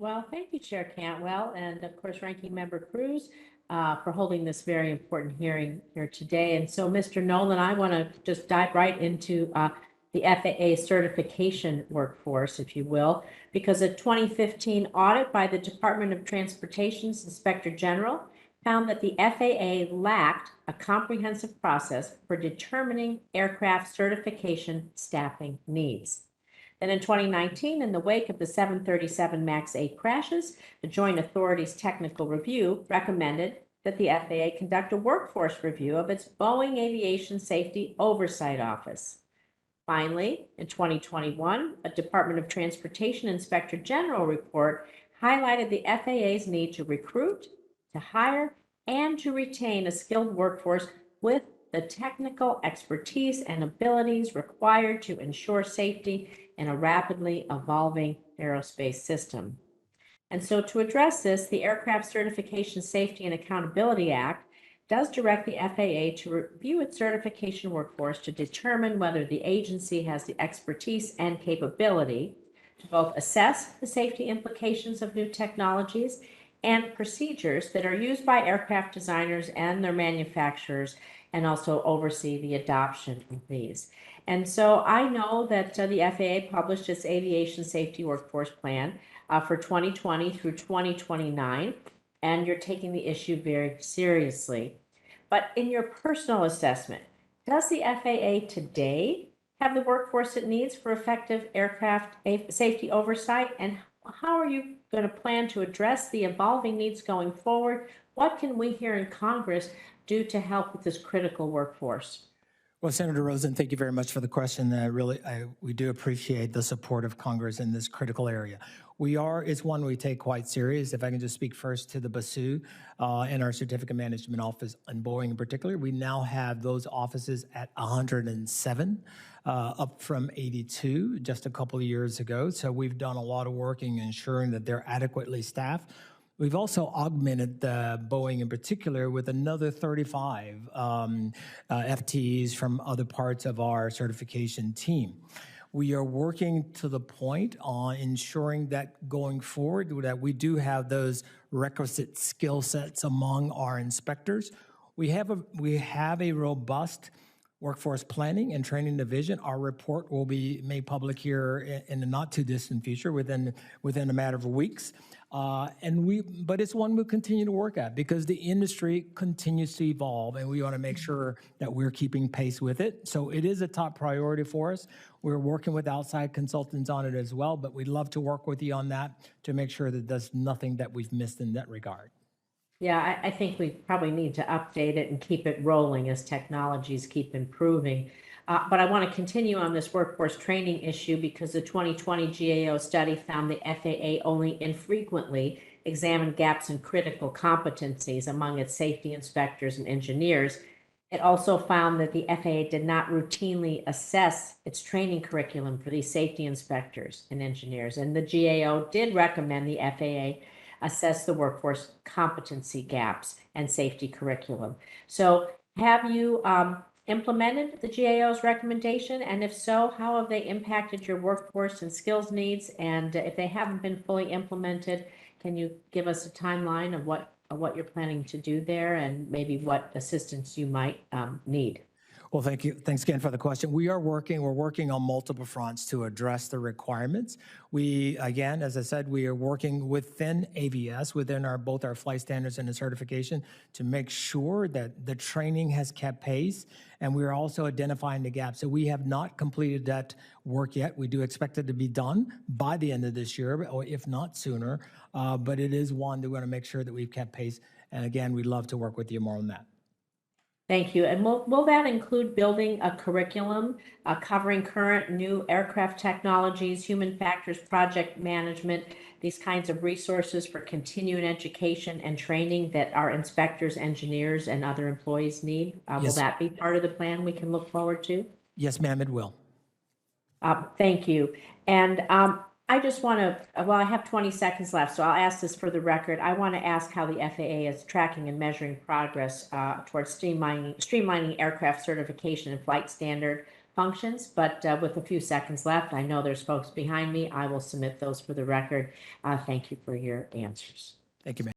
Well, thank you, Chair Cantwell, and of course, Ranking Member Cruz, for holding this very important hearing here today. And so, Mr. Nolen, I want to just dive right into the FAA certification workforce, if you will, because a 2015 audit by the Department of Transportation's Inspector General found that the FAA lacked a comprehensive process for determining aircraft certification staffing needs. Then in 2019, in the wake of the 737 MAX 8 crashes, the Joint Authority's Technical Review recommended that the FAA conduct a workforce review of its Boeing Aviation Safety Oversight Office. Finally, in 2021, a Department of Transportation Inspector General report highlighted the FAA's need to recruit, to hire, and to retain a skilled workforce with the technical expertise and abilities required to ensure safety in a rapidly evolving aerospace system. And so to address this, the Aircraft Certification Safety and Accountability Act does direct the FAA to review its certification workforce to determine whether the agency has the expertise and capability to both assess the safety implications of new technologies and procedures that are used by aircraft designers and their manufacturers, and also oversee the adoption of these. And so I know that the FAA published its Aviation Safety Workforce Plan for 2020 through 2029, and you're taking the issue very seriously. But in your personal assessment, does the FAA today have the workforce it needs for effective aircraft safety oversight? And how are you going to plan to address the evolving needs going forward? What can we here in Congress do to help with this critical workforce? Well, Senator Rosen, thank you very much for the question. We do appreciate the support of Congress in this critical area. It's one we take quite serious. If I can just speak first to the BASU and our certificate management office on Boeing in particular, we now have those offices at 107, up from 82 just a couple of years ago. So we've done a lot of work in ensuring that they're adequately staffed. We've also augmented Boeing in particular with another 35 FTEs from other parts of our certification team. We are working to the point on ensuring that going forward that we do have those requisite skill sets among our inspectors. We have a robust workforce planning and training division. Our report will be made public here in the not too distant future, within a matter of weeks. But it's one we'll continue to work at because the industry continues to evolve, and we want to make sure that we're keeping pace with it. So it is a top priority for us. We're working with outside consultants on it as well, but we'd love to work with you on that to make sure that there's nothing that we've missed in that regard. Yeah, I think we probably need to update it and keep it rolling as technologies keep improving. But I want to continue on this workforce training issue because the 2020 GAO study found the FAA only infrequently examined gaps in critical competencies among its safety inspectors and engineers. It also found that the FAA did not routinely assess its training curriculum for these safety inspectors and engineers. And the GAO did recommend the FAA assess the workforce competency gaps and safety curriculum. So have you implemented the GAO's recommendation? And if so, how have they impacted your workforce and skills needs? And if they haven't been fully implemented, can you give us a timeline of what you're planning to do there and maybe what assistance you might need? Well, thank you. Thanks again for the question. We're working on multiple fronts to address the requirements. Again, as I said, we are working within AVS, within both our flight standards and the certification, to make sure that the training has kept pace, and we're also identifying the gaps. So we have not completed that work yet. We do expect it to be done by the end of this year, or if not sooner, but it is one that we want to make sure that we've kept pace. And again, we'd love to work with you more on that. Thank you. And will that include building a curriculum covering current new aircraft technologies, human factors, project management, these kinds of resources for continuing education and training that our inspectors, engineers, and other employees need? Yes. Will that be part of the plan we can look forward to? Yes, ma'am, it will. Thank you. And I just want to, well, I have 20 seconds left, so I'll ask this for the record. I want to ask how the FAA is tracking and measuring progress towards streamlining aircraft certification and flight standard functions, but with a few seconds left, I know there's folks behind me. I will submit those for the record. Thank you for your answers. Thank you, ma'am.